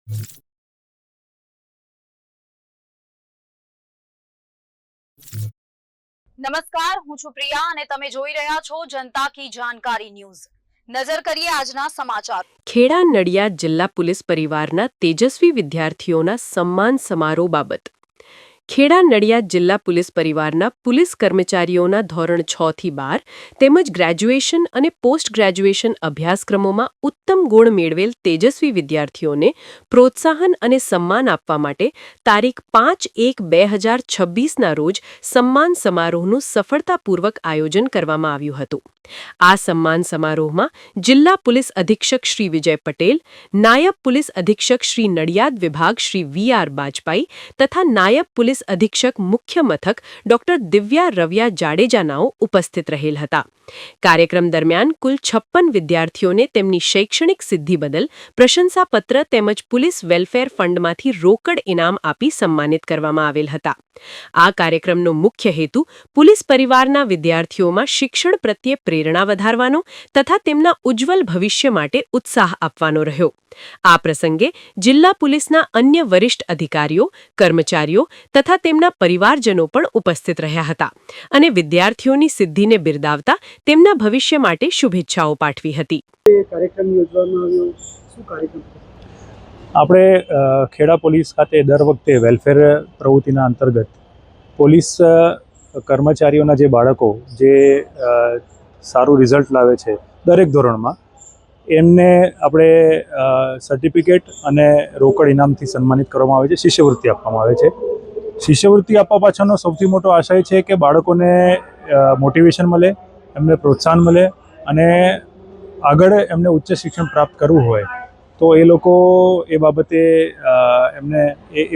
નમસ્કાર, હું છું પ્રિયા અને તમે જોઈ રહ્યા છો જનતા કી જાણકારી ન્યૂઝ। નજર કરીએ આજના સમાચાર। ખેડા નડિયાદ જિલ્લા પોલીસ પરિવારના તેજસ્વી વિદ્યાર્થીઓના સન્માન સમારોહ બાબત। ખેડા નડિયાદ જિલ્લા પોલીસ પરિવારના પોલીસ કર્મચારીઓના ધોરણ 6 થી 12 તેમજ ગ્રેજ્યુએશન અને પોસ્ટ ગ્રેજ્યુએશન અભ્યાસક્રમોમાં ઉત્તમ ગુણ મેળવેલ તેજસ્વી વિદ્યાર્થીઓને પ્રોત્સાહન અને સન્માન આપવા માટે તારીખ 5/1/2026ના રોજ સન્માન સમારોહનું સફળતાપૂર્વક આયોજન કરવામાં આવ્યું હતું। આ સન્માન સમારોહમાં જિલ્લા પોલીસ અધિક્ષક શ્રી વિજય પટેલ, નાયબ પોલીસ અધિક્ષક શ્રી નડિયાદ વિભાગ શ્રી VR બાજપાઈ તથા નાયબ પોલીસ અધિક્ષક મુખ્ય મથક ડોક્ટર દિવ્યા રવિયા જાડેજાનાઓ ઉપસ્થિત રહેલ હતા। કાર્યક્રમ દરમિયાન કુલ 56 વિદ્યાર્થીઓને તેમની શૈક્ષણિક સિદ્ધિ બદલ પ્રશંસાપત્ર તેમજ પોલીસ વેલફેર ફંડમાંથી રોકડ ઇનામ આપી સન્માનિત કરવામાં આવેલ હતા। આ કાર્યક્રમનો મુખ્ય હેતુ પોલીસ પરિવારના વિદ્યાર્થીઓમાં શિક્ષણ પ્રત્યે પ્રેરણા વધારવાનો તથા તેમના ઉજ્જવલ ભવિષ્ય માટે ઉત્સાહ આપવાનો રહ્યો। આ પ્રસંગે જિલ્લા પોલીસના અન્ય વરિષ્ઠ અધિકારીઓ, કર્મચારીઓ તથા તેમના પરિવારજનો પણ ઉપસ્થિત રહ્યા હતા અને વિદ્યાર્થીઓની સિદ્ધિને બિરદાવતા તેમના ભવિષ્ય માટે શુભેચ્છાઓ પાઠવી હતી। આપણે ખેડા પોલીસ ખાતે દર વખતે વેલફેર પ્રવૃત્તિના અંતર્ગત પોલીસ કર્મચારીઓના જે બાળકો જે સારું રિઝલ્ટ લાવે છે દરેક ધોરણમાં એમને આપણે સર્ટિફિકેટ અને રોકડ ઇનામથી સન્માનિત કરવામાં આવે છે, શિષ્યવૃત્તિ આપવામાં આવે છે। શિષ્યવૃત્તિ આપવા પાછળનો સૌથી મોટો આશય છે કે બાળકોને મોટિવેશન મળે, એમને પ્રોત્સાહન મળે અને આગળ એમને ઉચ્ચ શિક્ષણ પ્રાપ્ત કરવું હોય તો એ લોકો એ બાબતે એમને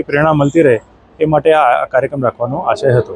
એ પ્રેરણા મળતી રહે એ માટે આ કાર્યક્રમ રાખવાનો આશય હતો।